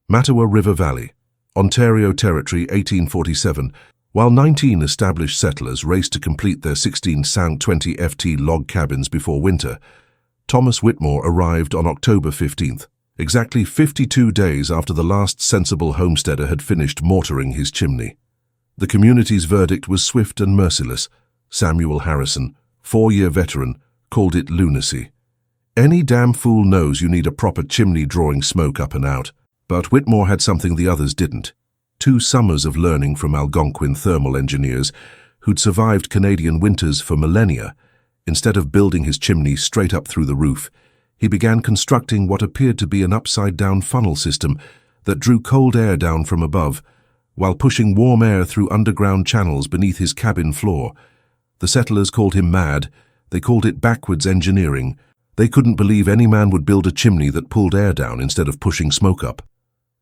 Mattawa River Valley, Ontario Territory, 1847. While 19 established settlers raced to complete their 16 St. 20 ft log cabins before winter, Thomas Whitmore arrived on October 15th, exactly 52 days after the last sensible homesteader had finished mortaring his chimney. The community's verdict was swift and merciless. Samuel Harrison, 4-year veteran, called it lunacy. Any damn fool knows you need a proper chimney drawing smoke up and out. But Whitmore had something the others didn't. 2 summers of learning from Algonquin thermal engineers who'd survived Canadian winters for millennia. Instead of building his chimney straight up through the roof, he began constructing what appeared to be an upside-down funnel system that drew cold air down from above, while pushing warm air through underground channels beneath his cabin floor. The settlers called him mad. They called it backwards engineering. They couldn't believe any man would build a chimney that pulled air down instead of pushing smoke up.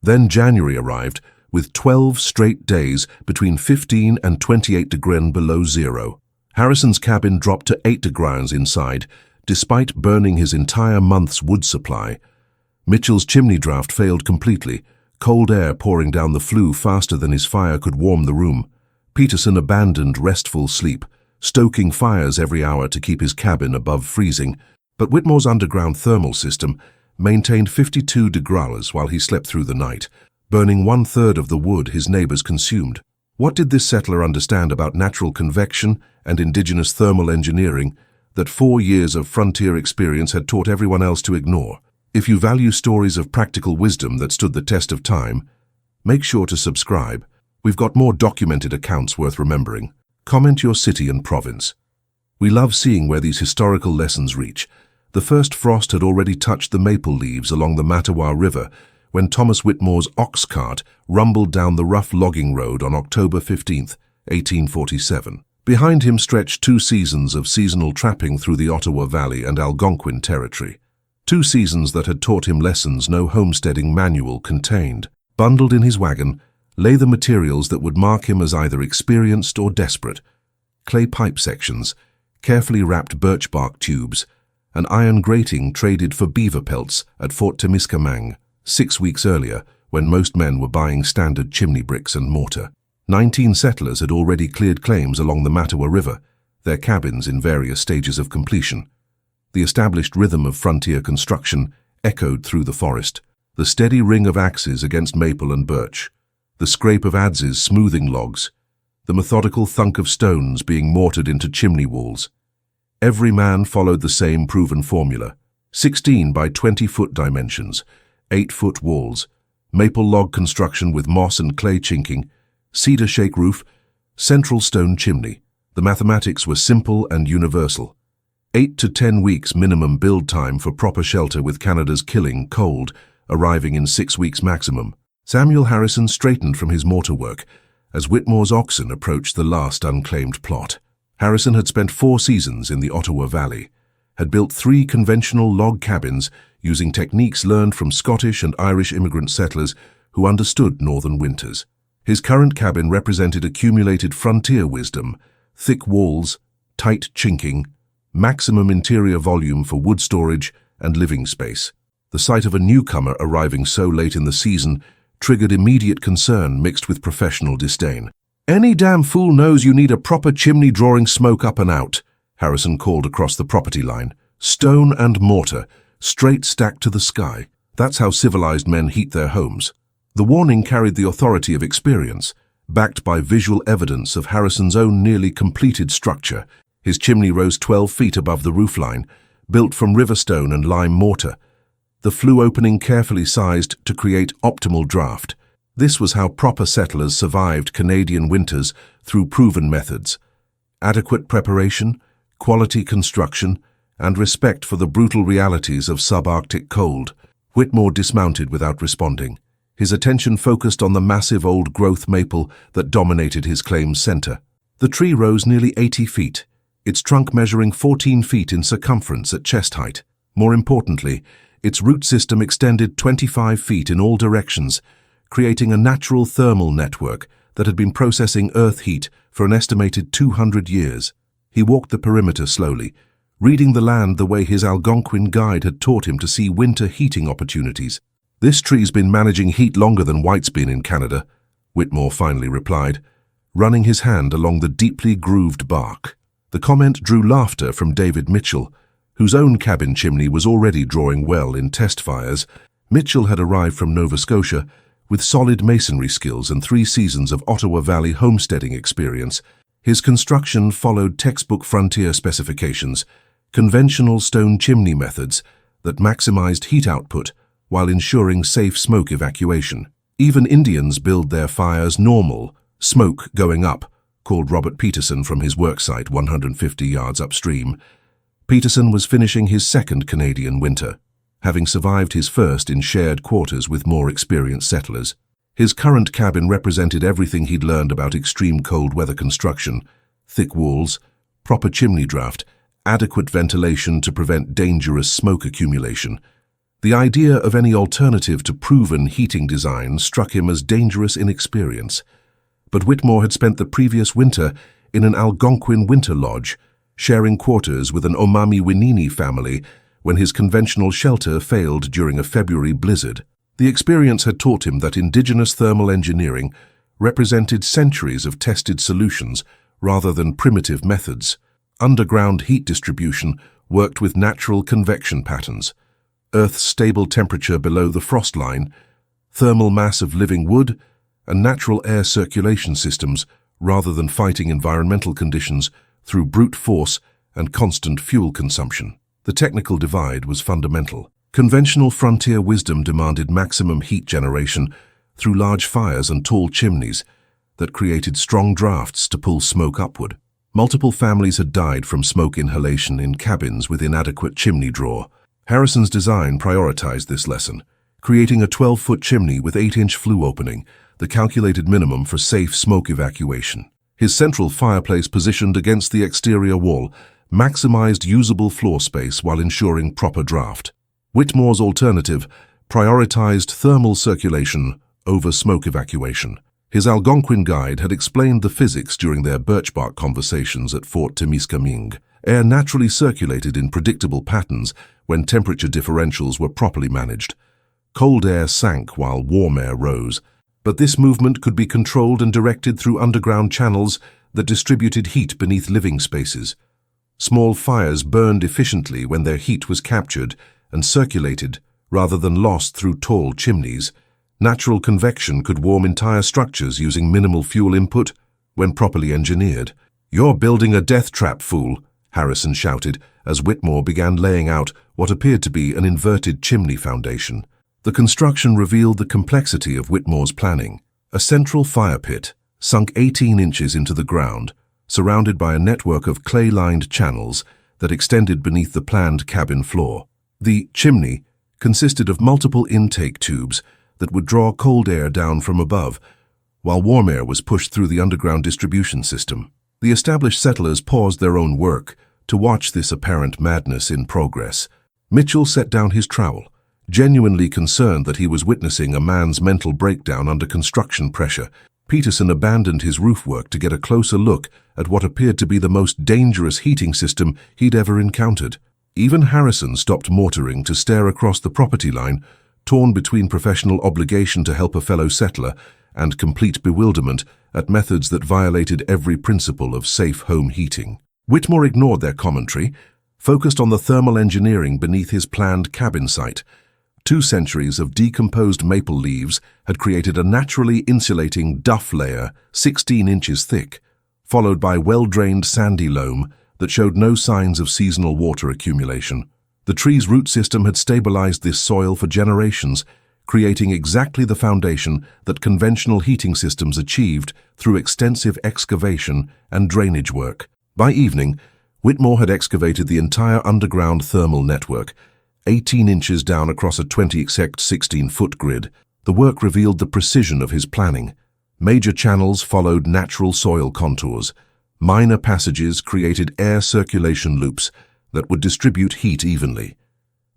Then January arrived, with 12 straight days between 15 and 28 degrees below zero. Harrison's cabin dropped to 8 degrees inside, despite burning his entire month's wood supply. Mitchell's chimney draft failed completely, cold air pouring down the flue faster than his fire could warm the room. Peterson abandoned restful sleep, stoking fires every hour to keep his cabin above freezing, but Whitmore's underground thermal system maintained 52 degrees while he slept through the night, burning 1/3 of the wood his neighbors consumed. What did this settler understand about natural convection and indigenous thermal engineering that 4 years of frontier experience had taught everyone else to ignore? If you value stories of practical wisdom that stood the test of time, make sure to subscribe. We've got more documented accounts worth remembering. Comment your city and province. We love seeing where these historical lessons reach. The first frost had already touched the maple leaves along the Mattawa River when Thomas Whitmore's ox cart rumbled down the rough logging road on October 15th, 1847. Behind him stretched 2 seasons of seasonal trapping through the Ottawa Valley and Algonquin Territory. 2 seasons that had taught him lessons no homesteading manual contained. Bundled in his wagon lay the materials that would mark him as either experienced or desperate. Clay pipe sections, carefully wrapped birch bark tubes, an iron grating traded for beaver pelts at Fort Temiskaming 6 weeks earlier when most men were buying standard chimney bricks and mortar. 19 settlers had already cleared claims along the Mattawa River, their cabins in various stages of completion. The established rhythm of frontier construction echoed through the forest, the steady ring of axes against maple and birch, the scrape of adzes smoothing logs, the methodical thunk of stones being mortared into chimney walls. Every man followed the same proven formula: 16 by 20-foot dimensions, 8-foot walls, maple log construction with moss and clay chinking, cedar shake roof, central stone chimney. The mathematics were simple and universal. 8 to 10 weeks minimum build time for proper shelter, with Canada's killing cold arriving in 6 weeks maximum. Samuel Harrison straightened from his mortar work as Whitmore's oxen approached the last unclaimed plot. Harrison had spent 4 seasons in the Ottawa Valley, had built 3 conventional log cabins using techniques learned from Scottish and Irish immigrant settlers who understood northern winters. His current cabin represented accumulated frontier wisdom: thick walls, tight chinking, maximum interior volume for wood storage and living space. The sight of a newcomer arriving so late in the season triggered immediate concern mixed with professional disdain. "Any damn fool knows you need a proper chimney drawing smoke up and out," Harrison called across the property line. "Stone and mortar, straight stacked to the sky. That's how civilized men heat their homes." The warning carried the authority of experience, backed by visual evidence of Harrison's own nearly completed structure. His chimney rose 12 feet above the roofline, built from river stone and lime mortar, the flue opening carefully sized to create optimal draft. This was how proper settlers survived Canadian winters, through proven methods: adequate preparation, quality construction, and respect for the brutal realities of subarctic cold. Whitmore dismounted without responding, his attention focused on the massive old-growth maple that dominated his claim's center. The tree rose nearly 80 feet, its trunk measuring 14 feet in circumference at chest height. More importantly, its root system extended 25 feet in all directions, creating a natural thermal network that had been processing earth heat for an estimated 200 years. He walked the perimeter slowly, reading the land the way his Algonquin guide had taught him to see winter heating opportunities. "This tree's been managing heat longer than White's been in Canada," Whitmore finally replied, running his hand along the deeply grooved bark. The comment drew laughter from David Mitchell, whose own cabin chimney was already drawing well in test fires. Mitchell had arrived from Nova Scotia with solid masonry skills and 3 seasons of Ottawa Valley homesteading experience. His construction followed textbook frontier specifications, conventional stone chimney methods that maximized heat output while ensuring safe smoke evacuation. Even Indians build their fires normal, smoke going up, called Robert Peterson from his worksite 150 yards upstream. Peterson was finishing his second Canadian winter, having survived his first in shared quarters with more experienced settlers. His current cabin represented everything he'd learned about extreme cold weather construction: thick walls, proper chimney draft, adequate ventilation to prevent dangerous smoke accumulation. The idea of any alternative to proven heating design struck him as dangerous inexperience. But Whitmore had spent the previous winter in an Algonquin winter lodge, sharing quarters with an Omami-Winini family when his conventional shelter failed during a February blizzard. The experience had taught him that indigenous thermal engineering represented centuries of tested solutions rather than primitive methods. Underground heat distribution worked with natural convection patterns, Earth's stable temperature below the frost line, thermal mass of living wood, and natural air circulation systems rather than fighting environmental conditions through brute force and constant fuel consumption. The technical divide was fundamental. Conventional frontier wisdom demanded maximum heat generation through large fires and tall chimneys that created strong drafts to pull smoke upward. Multiple families had died from smoke inhalation in cabins with inadequate chimney draw. Harrison's design prioritized this lesson, creating a 12-foot chimney with 8-inch flue opening, the calculated minimum for safe smoke evacuation. His central fireplace, positioned against the exterior wall, maximized usable floor space while ensuring proper draft. Whitmore's alternative prioritized thermal circulation over smoke evacuation. His Algonquin guide had explained the physics during their birchbark conversations at Fort Temiskaming. Air naturally circulated in predictable patterns when temperature differentials were properly managed. Cold air sank while warm air rose, but this movement could be controlled and directed through underground channels that distributed heat beneath living spaces. Small fires burned efficiently when their heat was captured and circulated rather than lost through tall chimneys. Natural convection could warm entire structures using minimal fuel input when properly engineered. "You're building a death trap, fool," Harrison shouted as Whitmore began laying out what appeared to be an inverted chimney foundation. The construction revealed the complexity of Whitmore's planning. A central fire pit, sunk 18 inches into the ground, surrounded by a network of clay-lined channels that extended beneath the planned cabin floor. The chimney consisted of multiple intake tubes that would draw cold air down from above, while warm air was pushed through the underground distribution system. The established settlers paused their own work to watch this apparent madness in progress. Mitchell set down his trowel, genuinely concerned that he was witnessing a man's mental breakdown under construction pressure. Peterson abandoned his roof work to get a closer look at what appeared to be the most dangerous heating system he'd ever encountered. Even Harrison stopped mortaring to stare across the property line, torn between professional obligation to help a fellow settler and complete bewilderment at methods that violated every principle of safe home heating. Whitmore ignored their commentary, focused on the thermal engineering beneath his planned cabin site. 2 centuries of decomposed maple leaves had created a naturally insulating duff layer 16 inches thick, followed by well-drained sandy loam that showed no signs of seasonal water accumulation. The tree's root system had stabilized this soil for generations, creating exactly the foundation that conventional heating systems achieved through extensive excavation and drainage work. By evening, Whitmore had excavated the entire underground thermal network, 18 inches down across a 20-exact 16-foot grid. The work revealed the precision of his planning. Major channels followed natural soil contours. Minor passages created air circulation loops that would distribute heat evenly.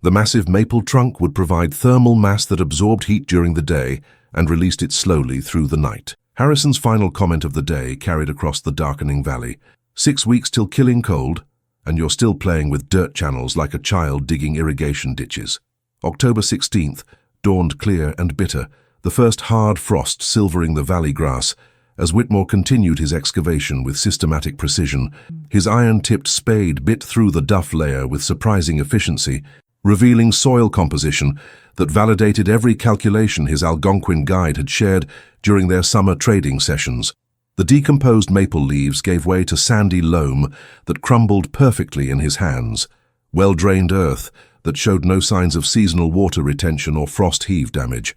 The massive maple trunk would provide thermal mass that absorbed heat during the day and released it slowly through the night. Harrison's final comment of the day carried across the darkening valley. 6 weeks till killing cold, and you're still playing with dirt channels like a child digging irrigation ditches. October 16th, dawned clear and bitter, the first hard frost silvering the valley grass. As Whitmore continued his excavation with systematic precision, his iron-tipped spade bit through the duff layer with surprising efficiency, revealing soil composition that validated every calculation his Algonquin guide had shared during their summer trading sessions. The decomposed maple leaves gave way to sandy loam that crumbled perfectly in his hands, well-drained earth that showed no signs of seasonal water retention or frost heave damage.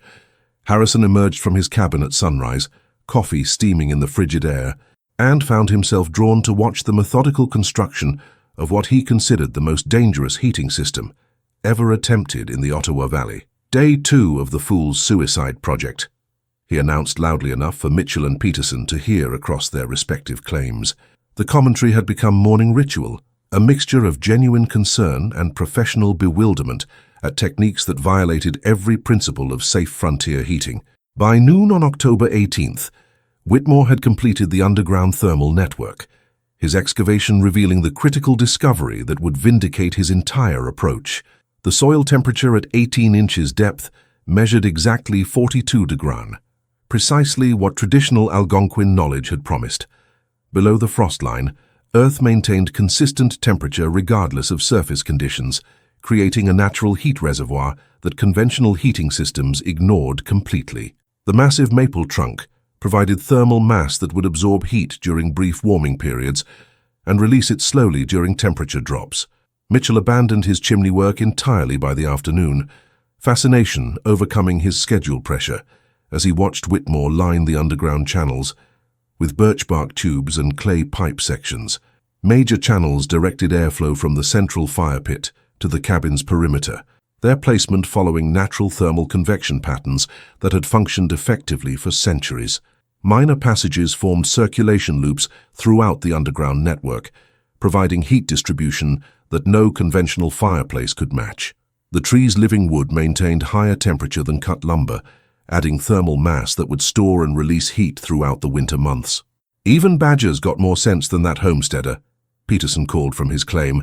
Harrison emerged from his cabin at sunrise, coffee steaming in the frigid air, and found himself drawn to watch the methodical construction of what he considered the most dangerous heating system ever attempted in the Ottawa Valley. Day 2 of the Fool's Suicide Project, he announced loudly enough for Mitchell and Peterson to hear across their respective claims. The commentary had become morning ritual, a mixture of genuine concern and professional bewilderment at techniques that violated every principle of safe frontier heating. By noon on October 18th, Whitmore had completed the underground thermal network, his excavation revealing the critical discovery that would vindicate his entire approach. The soil temperature at 18 inches depth measured exactly 42 degrees, precisely what traditional Algonquin knowledge had promised. Below the frost line, Earth maintained consistent temperature regardless of surface conditions, creating a natural heat reservoir that conventional heating systems ignored completely. The massive maple trunk provided thermal mass that would absorb heat during brief warming periods and release it slowly during temperature drops. Mitchell abandoned his chimney work entirely by the afternoon, fascination overcoming his schedule pressure as he watched Whitmore line the underground channels with birch bark tubes and clay pipe sections. Major channels directed airflow from the central fire pit to the cabin's perimeter, their placement following natural thermal convection patterns that had functioned effectively for centuries. Minor passages formed circulation loops throughout the underground network, providing heat distribution that no conventional fireplace could match. The tree's living wood maintained higher temperature than cut lumber, adding thermal mass that would store and release heat throughout the winter months. "Even badgers got more sense than that homesteader," Peterson called from his claim,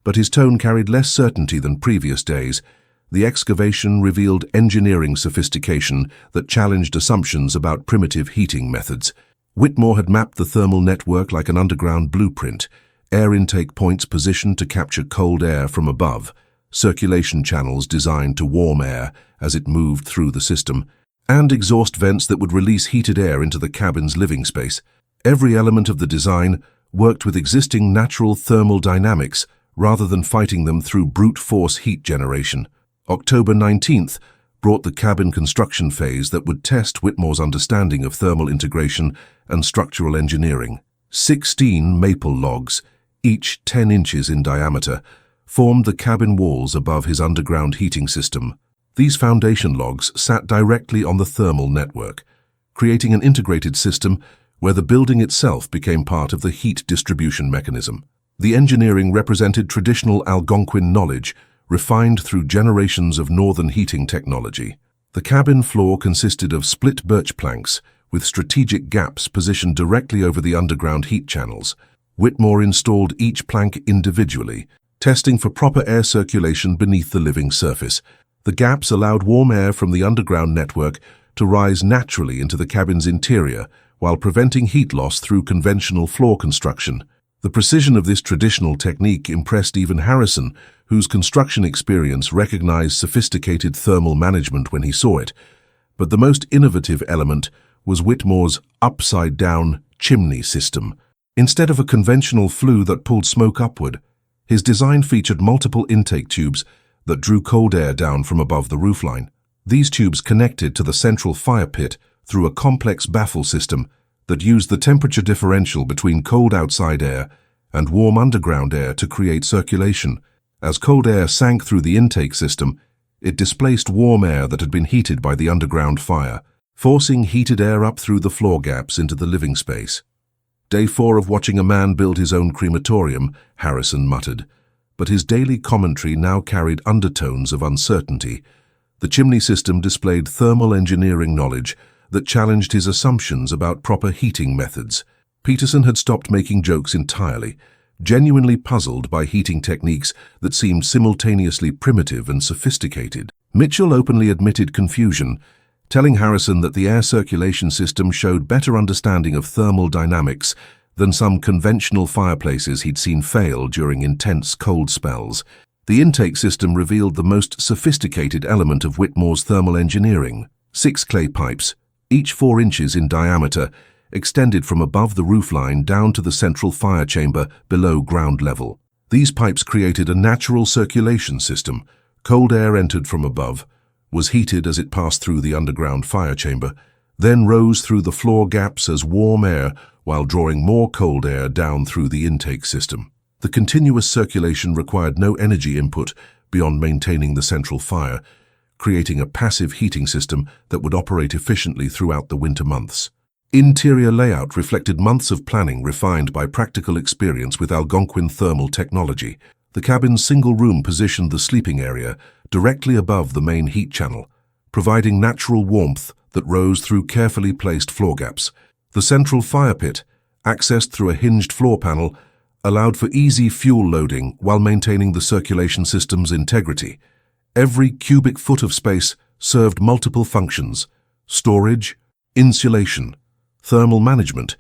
but his tone carried less certainty than previous days. The excavation revealed engineering sophistication that challenged assumptions about primitive heating methods. Whitmore had mapped the thermal network like an underground blueprint, air intake points positioned to capture cold air from above, circulation channels designed to warm air as it moved through the system, and exhaust vents that would release heated air into the cabin's living space. Every element of the design worked with existing natural thermal dynamics rather than fighting them through brute force heat generation. October 19th brought the cabin construction phase that would test Whitmore's understanding of thermal integration and structural engineering. 16 maple logs, each 10 inches in diameter, formed the cabin walls above his underground heating system. These foundation logs sat directly on the thermal network, creating an integrated system where the building itself became part of the heat distribution mechanism. The engineering represented traditional Algonquin knowledge, refined through generations of northern heating technology. The cabin floor consisted of split birch planks, with strategic gaps positioned directly over the underground heat channels. Whitmore installed each plank individually, testing for proper air circulation beneath the living surface. The gaps allowed warm air from the underground network to rise naturally into the cabin's interior, while preventing heat loss through conventional floor construction. The precision of this traditional technique impressed even Harrison, whose construction experience recognized sophisticated thermal management when he saw it. But the most innovative element was Whitmore's upside-down chimney system. Instead of a conventional flue that pulled smoke upward, his design featured multiple intake tubes that drew cold air down from above the roofline. These tubes connected to the central fire pit through a complex baffle system that used the temperature differential between cold outside air and warm underground air to create circulation. As cold air sank through the intake system, it displaced warm air that had been heated by the underground fire, forcing heated air up through the floor gaps into the living space. "Day 4 of watching a man build his own crematorium," Harrison muttered, but his daily commentary now carried undertones of uncertainty. The chimney system displayed thermal engineering knowledge that challenged his assumptions about proper heating methods. Peterson had stopped making jokes entirely, genuinely puzzled by heating techniques that seemed simultaneously primitive and sophisticated. Mitchell openly admitted confusion, telling Harrison that the air circulation system showed better understanding of thermal dynamics than some conventional fireplaces he'd seen fail during intense cold spells. The intake system revealed the most sophisticated element of Whitmore's thermal engineering: 6 clay pipes, each 4 inches in diameter, extended from above the roofline down to the central fire chamber below ground level. These pipes created a natural circulation system. Cold air entered from above, was heated as it passed through the underground fire chamber, then rose through the floor gaps as warm air while drawing more cold air down through the intake system. The continuous circulation required no energy input beyond maintaining the central fire, creating a passive heating system that would operate efficiently throughout the winter months. Interior layout reflected months of planning refined by practical experience with Algonquin thermal technology. The cabin's single room positioned the sleeping area directly above the main heat channel, providing natural warmth that rose through carefully placed floor gaps. The central fire pit, accessed through a hinged floor panel, allowed for easy fuel loading while maintaining the circulation system's integrity. Every cubic foot of space served multiple functions: storage, insulation, thermal management,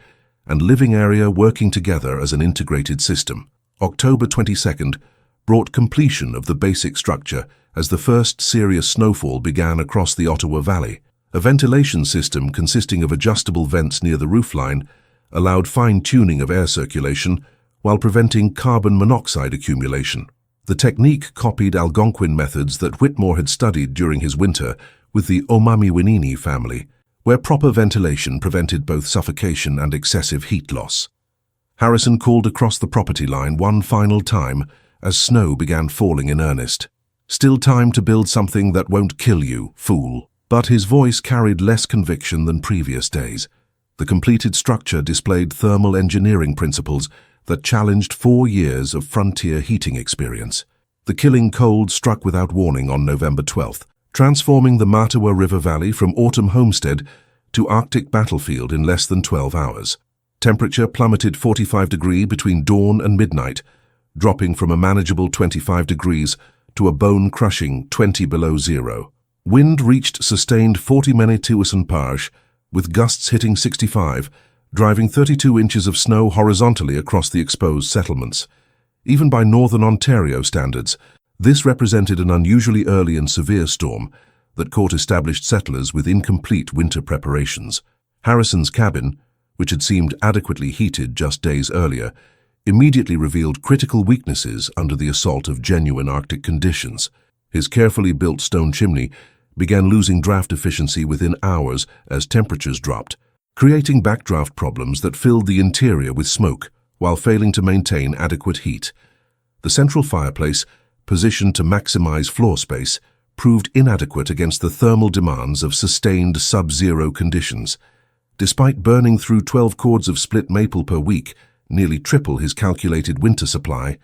and living area working together as an integrated system. October 22nd brought completion of the basic structure as the first serious snowfall began across the Ottawa Valley. A ventilation system consisting of adjustable vents near the roofline allowed fine-tuning of air circulation while preventing carbon monoxide accumulation. The technique copied Algonquin methods that Whitmore had studied during his winter with the Omamiwinini family, where proper ventilation prevented both suffocation and excessive heat loss. Harrison called across the property line one final time as snow began falling in earnest. "Still time to build something that won't kill you, fool." But his voice carried less conviction than previous days. The completed structure displayed thermal engineering principles that challenged 4 years of frontier heating experience. The killing cold struck without warning on November 12th, transforming the Mattawa River Valley from autumn homestead to Arctic battlefield in less than 12 hours. Temperature plummeted 45 degrees between dawn and midnight, dropping from a manageable 25 degrees to a bone-crushing 20 below zero. Wind reached sustained 40 mph, with gusts hitting 65, driving 32 inches of snow horizontally across the exposed settlements. Even by northern Ontario standards, this represented an unusually early and severe storm that caught established settlers with incomplete winter preparations. Harrison's cabin, which had seemed adequately heated just days earlier, immediately revealed critical weaknesses under the assault of genuine Arctic conditions. His carefully built stone chimney began losing draft efficiency within hours as temperatures dropped, creating backdraft problems that filled the interior with smoke while failing to maintain adequate heat. The central fireplace, positioned to maximize floor space, proved inadequate against the thermal demands of sustained sub-zero conditions. Despite burning through 12 cords of split maple per week, nearly triple his calculated winter supply,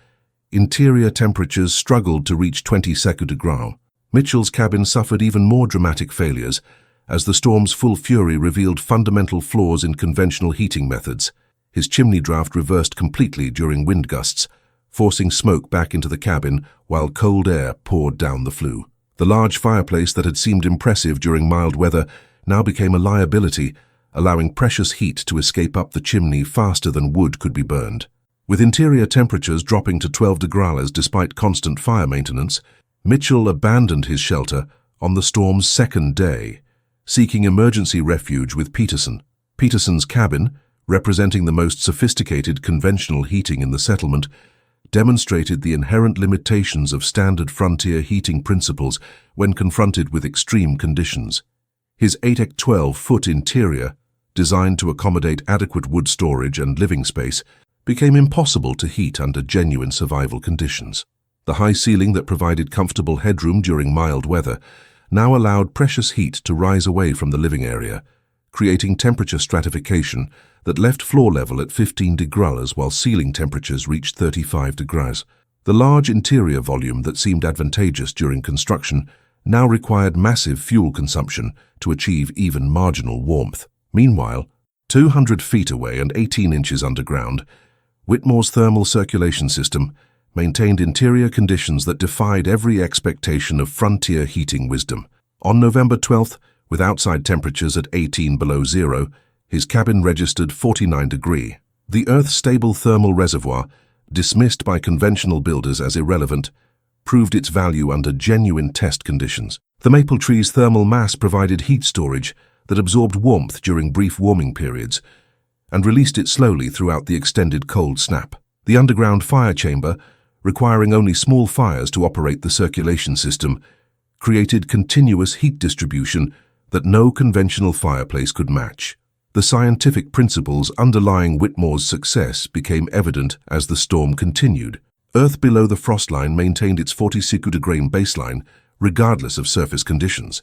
interior temperatures struggled to reach 20 degrees. Mitchell's cabin suffered even more dramatic failures as the storm's full fury revealed fundamental flaws in conventional heating methods. His chimney draft reversed completely during wind gusts, forcing smoke back into the cabin while cold air poured down the flue. The large fireplace that had seemed impressive during mild weather now became a liability, allowing precious heat to escape up the chimney faster than wood could be burned. With interior temperatures dropping to 12 degrees despite constant fire maintenance, Mitchell abandoned his shelter on the storm's second day, seeking emergency refuge with Peterson. Peterson's cabin, representing the most sophisticated conventional heating in the settlement, demonstrated the inherent limitations of standard frontier heating principles when confronted with extreme conditions. His 8x12-foot interior, designed to accommodate adequate wood storage and living space, became impossible to heat under genuine survival conditions. The high ceiling that provided comfortable headroom during mild weather now allowed precious heat to rise away from the living area, creating temperature stratification that left floor level at 15 degrees while ceiling temperatures reached 35 degrees. The large interior volume that seemed advantageous during construction now required massive fuel consumption to achieve even marginal warmth. Meanwhile, 200 feet away and 18 inches underground, Whitmore's thermal circulation system, maintained interior conditions that defied every expectation of frontier heating wisdom. On November 12th, with outside temperatures at 18 below zero, his cabin registered 49 degrees. The Earth's stable thermal reservoir, dismissed by conventional builders as irrelevant, proved its value under genuine test conditions. The maple tree's thermal mass provided heat storage that absorbed warmth during brief warming periods and released it slowly throughout the extended cold snap. The underground fire chamber, requiring only small fires to operate the circulation system, created continuous heat distribution that no conventional fireplace could match. The scientific principles underlying Whitmore's success became evident as the storm continued. Earth below the frost line maintained its 46-degree baseline regardless of surface conditions,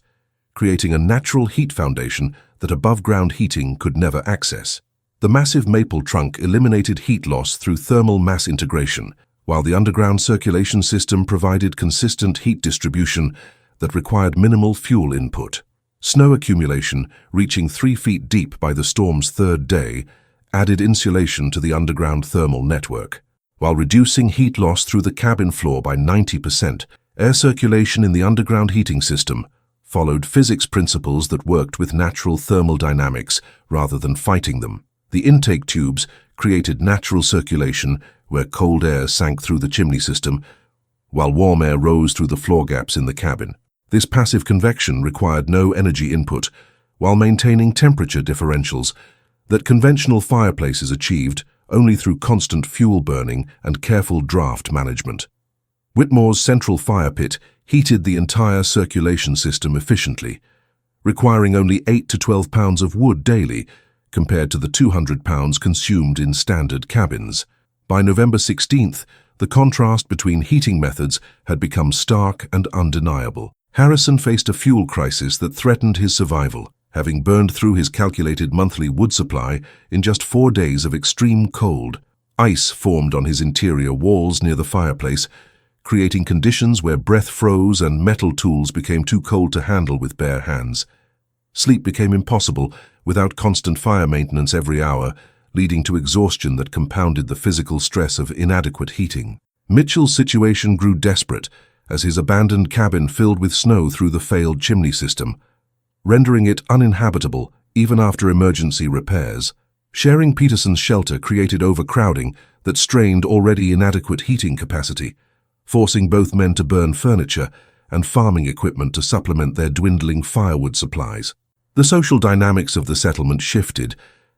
creating a natural heat foundation that above-ground heating could never access. The massive maple trunk eliminated heat loss through thermal mass integration, while the underground circulation system provided consistent heat distribution that required minimal fuel input. Snow accumulation, reaching 3 feet deep by the storm's third day, added insulation to the underground thermal network. While reducing heat loss through the cabin floor by 90%, air circulation in the underground heating system followed physics principles that worked with natural thermal dynamics rather than fighting them. The intake tubes created natural circulation where cold air sank through the chimney system, while warm air rose through the floor gaps in the cabin. This passive convection required no energy input, while maintaining temperature differentials that conventional fireplaces achieved only through constant fuel burning and careful draft management. Whitmore's central fire pit heated the entire circulation system efficiently, requiring only 8 to 12 pounds of wood daily, compared to the 200 pounds consumed in standard cabins. By November 16th, the contrast between heating methods had become stark and undeniable. Harrison faced a fuel crisis that threatened his survival, having burned through his calculated monthly wood supply in just 4 days of extreme cold. Ice formed on his interior walls near the fireplace, creating conditions where breath froze and metal tools became too cold to handle with bare hands. Sleep became impossible without constant fire maintenance every hour, leading to exhaustion that compounded the physical stress of inadequate heating. Mitchell's situation grew desperate as his abandoned cabin filled with snow through the failed chimney system, rendering it uninhabitable even after emergency repairs. Sharing Peterson's shelter created overcrowding that strained already inadequate heating capacity, forcing both men to burn furniture and farming equipment to supplement their dwindling firewood supplies. The social dynamics of the settlement shifted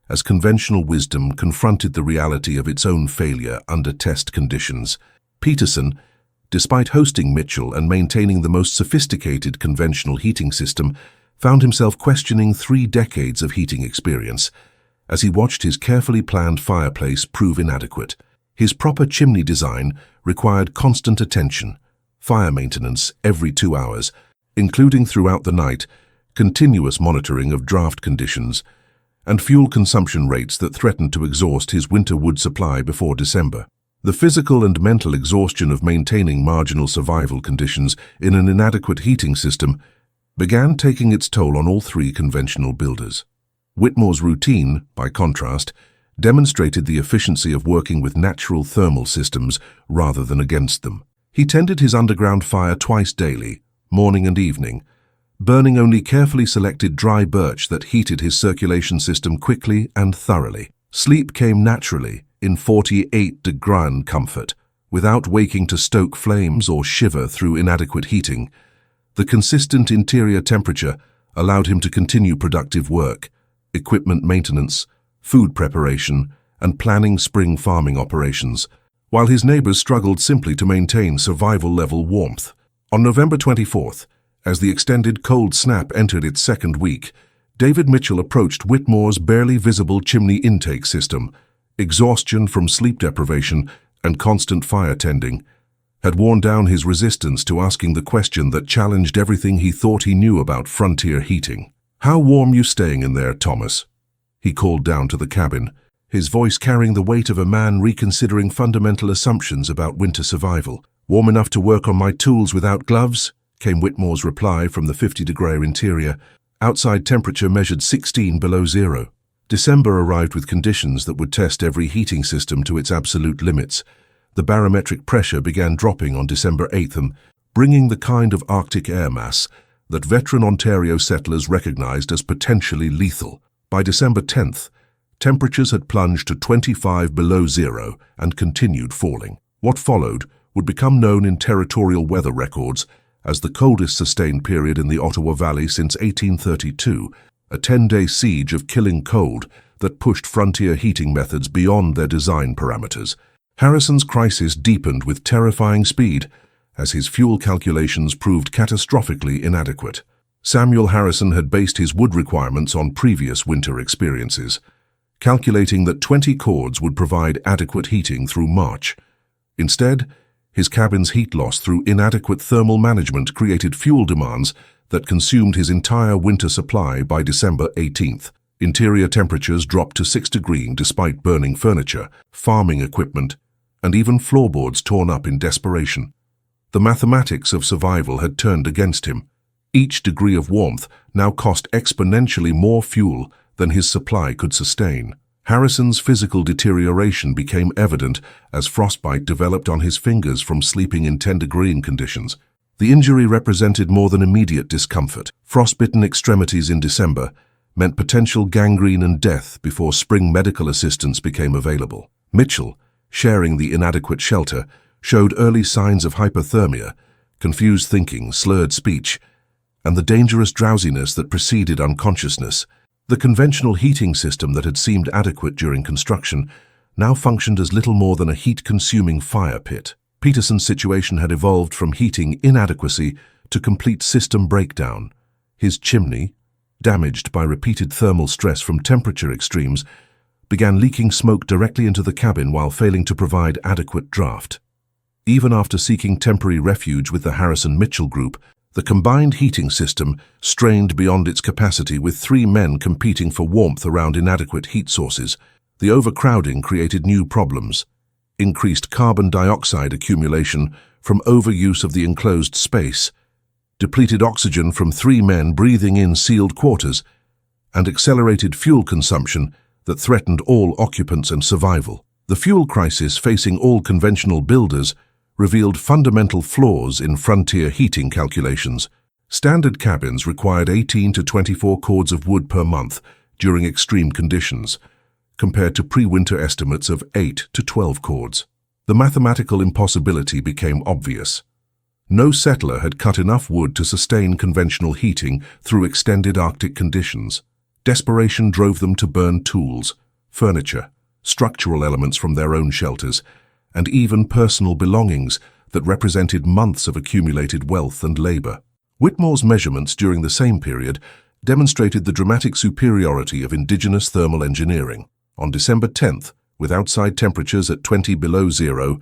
as conventional wisdom confronted the reality of its own failure under test conditions. Peterson, despite hosting Mitchell and maintaining the most sophisticated conventional heating system, found himself questioning 3 decades of heating experience as he watched his carefully planned fireplace prove inadequate. His proper chimney design required constant attention, fire maintenance every 2 hours, including throughout the night, continuous monitoring of draft conditions, and fuel consumption rates that threatened to exhaust his winter wood supply before December. The physical and mental exhaustion of maintaining marginal survival conditions in an inadequate heating system began taking its toll on all 3 conventional builders. Whitmore's routine, by contrast, demonstrated the efficiency of working with natural thermal systems rather than against them. He tended his underground fire twice daily, morning and evening, burning only carefully selected dry birch that heated his circulation system quickly and thoroughly. Sleep came naturally, in 48-degree comfort, without waking to stoke flames or shiver through inadequate heating. The consistent interior temperature allowed him to continue productive work, equipment maintenance, food preparation, and planning spring farming operations, while his neighbors struggled simply to maintain survival-level warmth. On November 24th, as the extended cold snap entered its 2nd week, David Mitchell approached Whitmore's barely visible chimney intake system. Exhaustion from sleep deprivation and constant fire tending had worn down his resistance to asking the question that challenged everything he thought he knew about frontier heating. "How warm you staying in there, Thomas?" he called down to the cabin, his voice carrying the weight of a man reconsidering fundamental assumptions about winter survival. "Warm enough to work on my tools without gloves?" came Whitmore's reply from the 50-degree interior. Outside temperature measured 16 below zero. December arrived with conditions that would test every heating system to its absolute limits. The barometric pressure began dropping on December 8th, bringing the kind of Arctic air mass that veteran Ontario settlers recognized as potentially lethal. By December 10th, temperatures had plunged to 25 below zero and continued falling. What followed would become known in territorial weather records as the coldest sustained period in the Ottawa Valley since 1832, a 10-day siege of killing cold that pushed frontier heating methods beyond their design parameters. Harrison's crisis deepened with terrifying speed as his fuel calculations proved catastrophically inadequate. Samuel Harrison had based his wood requirements on previous winter experiences, calculating that 20 cords would provide adequate heating through March. Instead, his cabin's heat loss through inadequate thermal management created fuel demands that consumed his entire winter supply by December 18th. Interior temperatures dropped to 6 degrees despite burning furniture, farming equipment, and even floorboards torn up in desperation. The mathematics of survival had turned against him. Each degree of warmth now cost exponentially more fuel than his supply could sustain. Harrison's physical deterioration became evident as frostbite developed on his fingers from sleeping in 10-degree conditions. The injury represented more than immediate discomfort. Frostbitten extremities in December meant potential gangrene and death before spring medical assistance became available. Mitchell, sharing the inadequate shelter, showed early signs of hypothermia, confused thinking, slurred speech, and the dangerous drowsiness that preceded unconsciousness. The conventional heating system that had seemed adequate during construction now functioned as little more than a heat-consuming fire pit. Peterson's situation had evolved from heating inadequacy to complete system breakdown. His chimney, damaged by repeated thermal stress from temperature extremes, began leaking smoke directly into the cabin while failing to provide adequate draft. Even after seeking temporary refuge with the Harrison-Mitchell group, the combined heating system strained beyond its capacity with 3 men competing for warmth around inadequate heat sources. The overcrowding created new problems. Increased carbon dioxide accumulation from overuse of the enclosed space, depleted oxygen from 3 men breathing in sealed quarters, and accelerated fuel consumption that threatened all occupants and survival. The fuel crisis facing all conventional builders revealed fundamental flaws in frontier heating calculations. Standard cabins required 18 to 24 cords of wood per month during extreme conditions, compared to pre-winter estimates of 8 to 12 cords. The mathematical impossibility became obvious. No settler had cut enough wood to sustain conventional heating through extended Arctic conditions. Desperation drove them to burn tools, furniture, structural elements from their own shelters, and even personal belongings that represented months of accumulated wealth and labor. Whitmore's measurements during the same period demonstrated the dramatic superiority of indigenous thermal engineering. On December 10th, with outside temperatures at 20 below zero,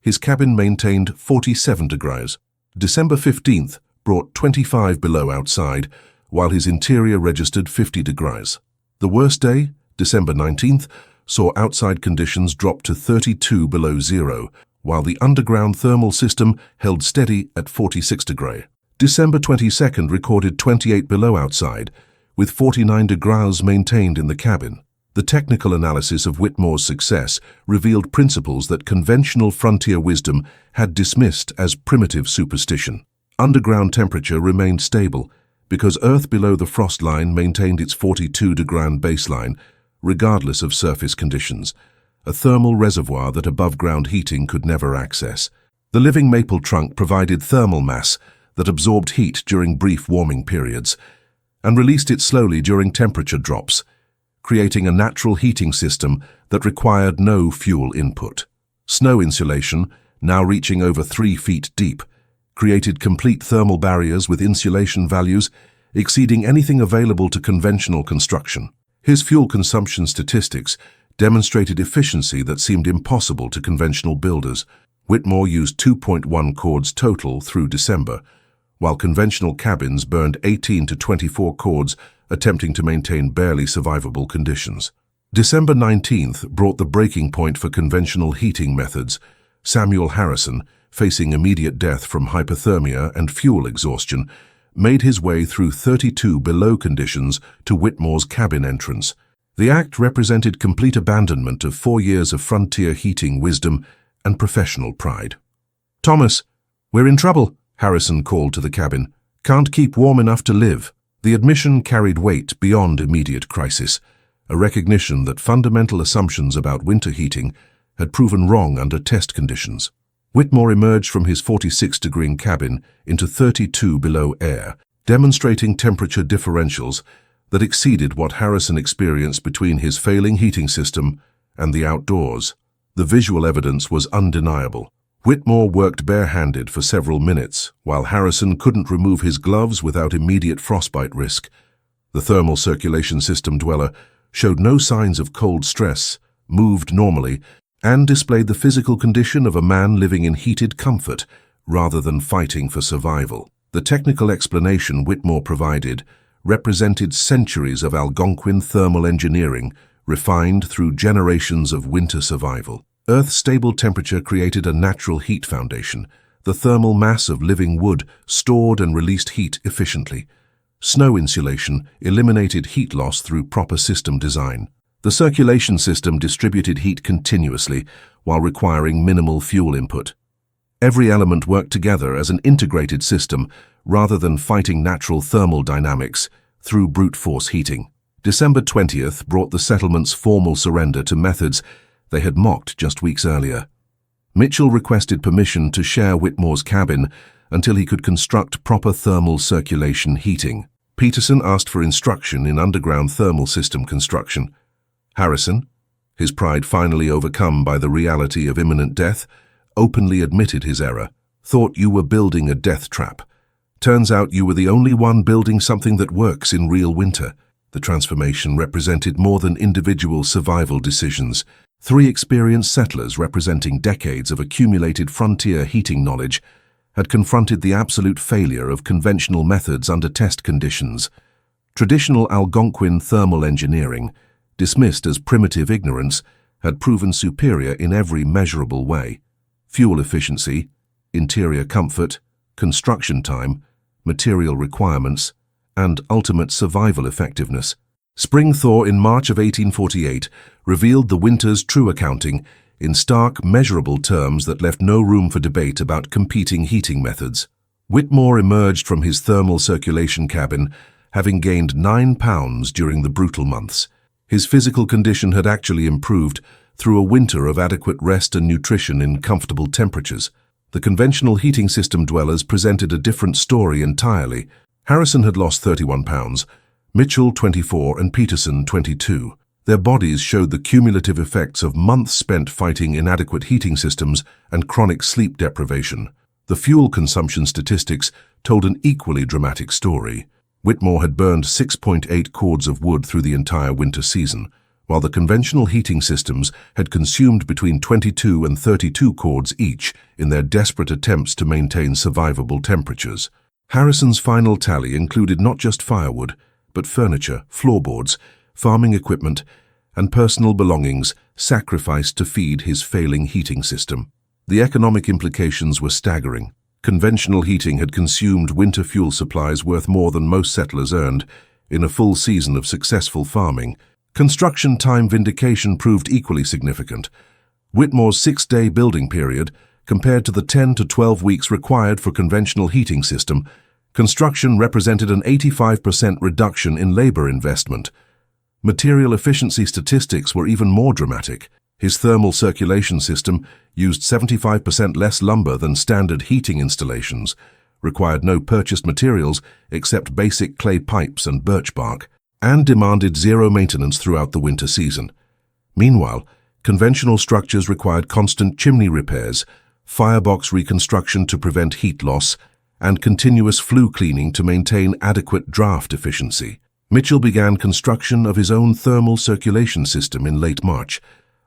his cabin maintained 47 degrees. December 15th brought 25 below outside, while his interior registered 50 degrees. The worst day, December 19th, saw outside conditions drop to 32 below zero, while the underground thermal system held steady at 46 degrees. December 22nd recorded 28 below outside, with 49 degrees maintained in the cabin. The technical analysis of Whitmore's success revealed principles that conventional frontier wisdom had dismissed as primitive superstition. Underground temperature remained stable because Earth below the frost line maintained its 42-degree baseline, regardless of surface conditions, a thermal reservoir that above-ground heating could never access. The living maple trunk provided thermal mass that absorbed heat during brief warming periods and released it slowly during temperature drops, creating a natural heating system that required no fuel input. Snow insulation, now reaching over 3 feet deep, created complete thermal barriers with insulation values exceeding anything available to conventional construction. His fuel consumption statistics demonstrated efficiency that seemed impossible to conventional builders. Whitmore used 2.1 cords total through December, while conventional cabins burned 18 to 24 cords, attempting to maintain barely survivable conditions. December 19th brought the breaking point for conventional heating methods. Samuel Harrison, facing immediate death from hypothermia and fuel exhaustion, made his way through 32 below conditions to Whitmore's cabin entrance. The act represented complete abandonment of 4 years of frontier heating wisdom and professional pride. "Thomas, we're in trouble," Harrison called to the cabin. "Can't keep warm enough to live." The admission carried weight beyond immediate crisis, a recognition that fundamental assumptions about winter heating had proven wrong under test conditions. Whitmore emerged from his 46-degree cabin into 32 below air, demonstrating temperature differentials that exceeded what Harrison experienced between his failing heating system and the outdoors. The visual evidence was undeniable. Whitmore worked barehanded for several minutes, while Harrison couldn't remove his gloves without immediate frostbite risk. The thermal circulation system dweller showed no signs of cold stress, moved normally, and displayed the physical condition of a man living in heated comfort rather than fighting for survival. The technical explanation Whitmore provided represented centuries of Algonquin thermal engineering refined through generations of winter survival. Earth's stable temperature created a natural heat foundation. The thermal mass of living wood stored and released heat efficiently. Snow insulation eliminated heat loss through proper system design. The circulation system distributed heat continuously while requiring minimal fuel input. Every element worked together as an integrated system rather than fighting natural thermal dynamics through brute force heating. December 20th brought the settlement's formal surrender to methods they had mocked just weeks earlier. Mitchell requested permission to share Whitmore's cabin until he could construct proper thermal circulation heating. Peterson asked for instruction in underground thermal system construction. Harrison, his pride finally overcome by the reality of imminent death, openly admitted his error. "Thought you were building a death trap. Turns out you were the only one building something that works in real winter." The transformation represented more than individual survival decisions. 3 experienced settlers representing decades of accumulated frontier heating knowledge had confronted the absolute failure of conventional methods under test conditions. Traditional Algonquin thermal engineering, dismissed as primitive ignorance, had proven superior in every measurable way. Fuel efficiency, interior comfort, construction time, material requirements, and ultimate survival effectiveness. Spring thaw in March of 1848 revealed the winter's true accounting in stark, measurable terms that left no room for debate about competing heating methods. Whitmore emerged from his thermal circulation cabin having gained 9 pounds during the brutal months. His physical condition had actually improved through a winter of adequate rest and nutrition in comfortable temperatures. The conventional heating system dwellers presented a different story entirely. Harrison had lost 31 pounds, Mitchell 24 and Peterson 22. Their bodies showed the cumulative effects of months spent fighting inadequate heating systems and chronic sleep deprivation. The fuel consumption statistics told an equally dramatic story. Whitmore had burned 6.8 cords of wood through the entire winter season, while the conventional heating systems had consumed between 22 and 32 cords each in their desperate attempts to maintain survivable temperatures. Harrison's final tally included not just firewood, but furniture, floorboards, farming equipment, and personal belongings sacrificed to feed his failing heating system. The economic implications were staggering. Conventional heating had consumed winter fuel supplies worth more than most settlers earned in a full season of successful farming. Construction time vindication proved equally significant. Whitmore's 6-day building period, compared to the 10 to 12 weeks required for conventional heating system, construction represented an 85% reduction in labor investment. Material efficiency statistics were even more dramatic. His thermal circulation system used 75% less lumber than standard heating installations, required no purchased materials except basic clay pipes and birch bark, and demanded zero maintenance throughout the winter season. Meanwhile, conventional structures required constant chimney repairs, firebox reconstruction to prevent heat loss, and continuous flue cleaning to maintain adequate draft efficiency. Mitchell began construction of his own thermal circulation system in late March,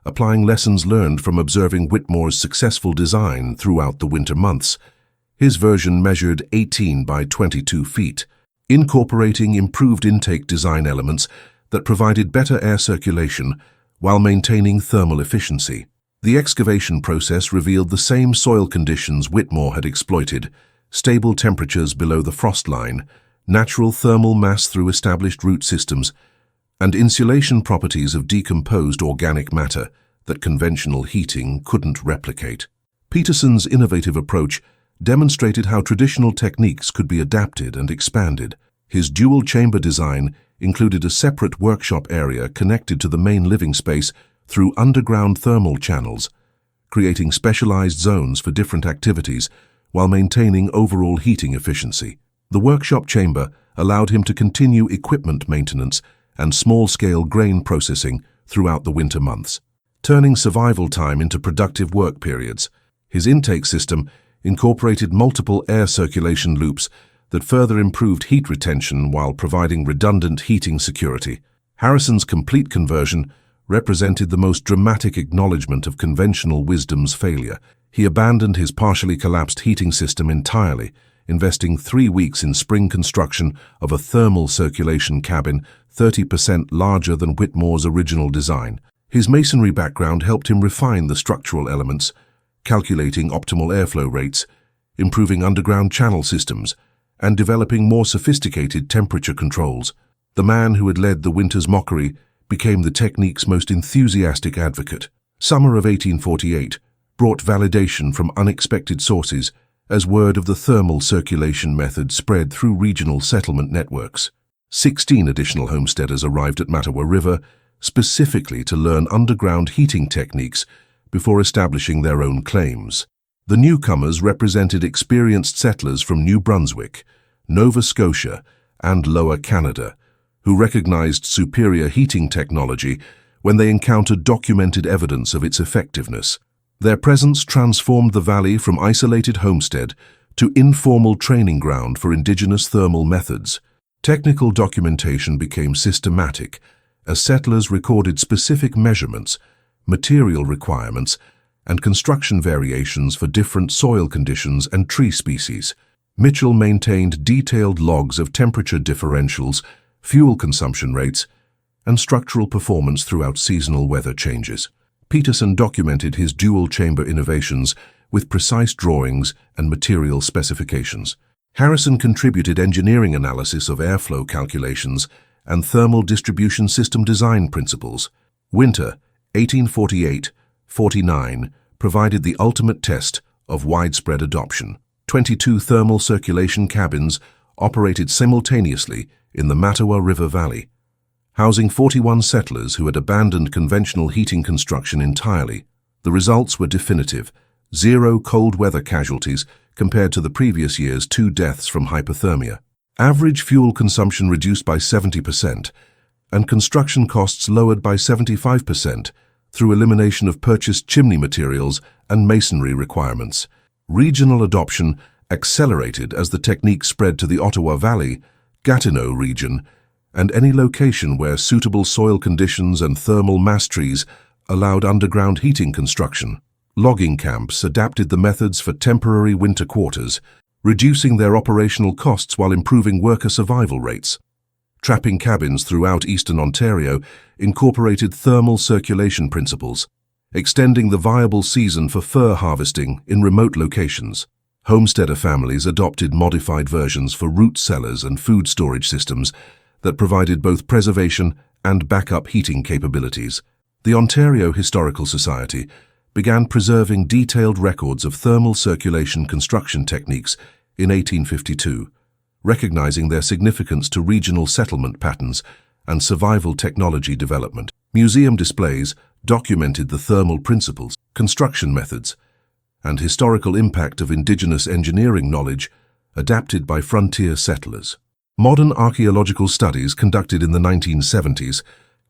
applying lessons learned from observing Whitmore's successful design throughout the winter months. His version measured 18 by 22 feet, incorporating improved intake design elements that provided better air circulation while maintaining thermal efficiency. The excavation process revealed the same soil conditions Whitmore had exploited: stable temperatures below the frost line, natural thermal mass through established root systems, and insulation properties of decomposed organic matter. that conventional heating couldn't replicate. Peterson's innovative approach demonstrated how traditional techniques could be adapted and expanded. His dual-chamber design included a separate workshop area connected to the main living space through underground thermal channels, creating specialized zones for different activities while maintaining overall heating efficiency. The workshop chamber allowed him to continue equipment maintenance and small-scale grain processing throughout the winter months, turning survival time into productive work periods. His intake system incorporated multiple air circulation loops that further improved heat retention while providing redundant heating security. Harrison's complete conversion represented the most dramatic acknowledgement of conventional wisdom's failure. He abandoned his partially collapsed heating system entirely, investing 3 weeks in spring construction of a thermal circulation cabin 30% larger than Whitmore's original design. His masonry background helped him refine the structural elements, calculating optimal airflow rates, improving underground channel systems, and developing more sophisticated temperature controls. The man who had led the winter's mockery became the technique's most enthusiastic advocate. Summer of 1848 brought validation from unexpected sources as word of the thermal circulation method spread through regional settlement networks. 16 additional homesteaders arrived at Mattawa River specifically to learn underground heating techniques before establishing their own claims. The newcomers represented experienced settlers from New Brunswick, Nova Scotia, and Lower Canada, who recognized superior heating technology when they encountered documented evidence of its effectiveness. Their presence transformed the valley from isolated homestead to informal training ground for indigenous thermal methods. Technical documentation became systematic as settlers recorded specific measurements, material requirements, and construction variations for different soil conditions and tree species. Mitchell maintained detailed logs of temperature differentials, fuel consumption rates, and structural performance throughout seasonal weather changes. Peterson documented his dual-chamber innovations with precise drawings and material specifications. Harrison contributed engineering analysis of airflow calculations and thermal distribution system design principles. Winter 1848-49 provided the ultimate test of widespread adoption. 22 thermal circulation cabins operated simultaneously in the Mattawa River Valley, housing 41 settlers who had abandoned conventional heating construction entirely. The results were definitive: 0 cold weather casualties compared to the previous year's 2 deaths from hypothermia. Average fuel consumption reduced by 70%, and construction costs lowered by 75% through elimination of purchased chimney materials and masonry requirements. Regional adoption accelerated as the technique spread to the Ottawa Valley, Gatineau region, and any location where suitable soil conditions and thermal mass trees allowed underground heating construction. Logging camps adapted the methods for temporary winter quarters, reducing their operational costs while improving worker survival rates. Trapping cabins throughout eastern Ontario incorporated thermal circulation principles, extending the viable season for fur harvesting in remote locations. Homesteader families adopted modified versions for root cellars and food storage systems that provided both preservation and backup heating capabilities. The Ontario Historical Society began preserving detailed records of thermal circulation construction techniques in 1852, recognizing their significance to regional settlement patterns and survival technology development. Museum displays documented the thermal principles, construction methods, and historical impact of indigenous engineering knowledge adapted by frontier settlers. Modern archaeological studies conducted in the 1970s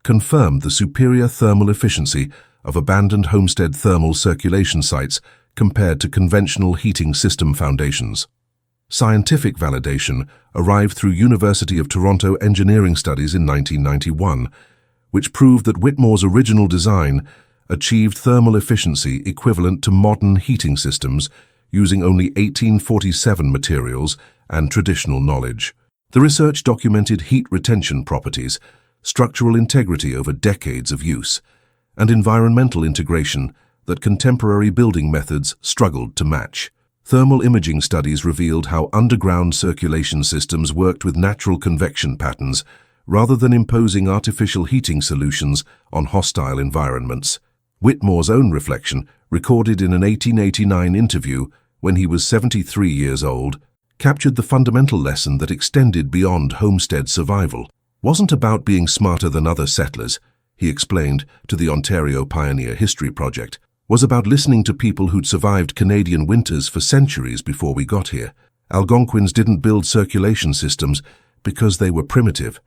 confirmed the superior thermal efficiency of abandoned homestead thermal circulation sites compared to conventional heating system foundations. Scientific validation arrived through University of Toronto engineering studies in 1991, which proved that Whitmore's original design achieved thermal efficiency equivalent to modern heating systems using only 1847 materials and traditional knowledge. The research documented heat retention properties, structural integrity over decades of use, and environmental integration that contemporary building methods struggled to match. Thermal imaging studies revealed how underground circulation systems worked with natural convection patterns rather than imposing artificial heating solutions on hostile environments. Whitmore's own reflection, recorded in an 1889 interview when he was 73 years old, captured the fundamental lesson that extended beyond homestead survival. Wasn't about being smarter than other settlers, he explained to the Ontario Pioneer History Project, was about listening to people who'd survived Canadian winters for centuries before we got here. Algonquins didn't build circulation systems because they were primitive.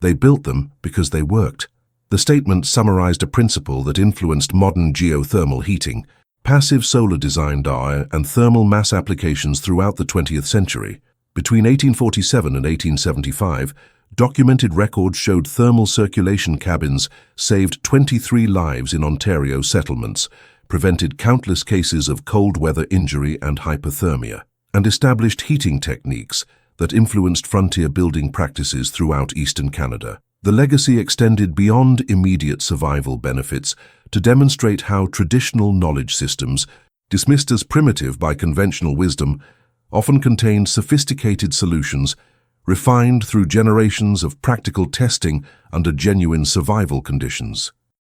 They built them because they worked. The statement summarized a principle that influenced modern geothermal heating, passive solar design and thermal mass applications throughout the 20th century. Between 1847 and 1875, documented records showed thermal circulation cabins saved 23 lives in Ontario settlements, prevented countless cases of cold weather injury and hypothermia, and established heating techniques that influenced frontier building practices throughout eastern Canada. The legacy extended beyond immediate survival benefits to demonstrate how traditional knowledge systems, dismissed as primitive by conventional wisdom, often contained sophisticated solutions refined through generations of practical testing under genuine survival conditions.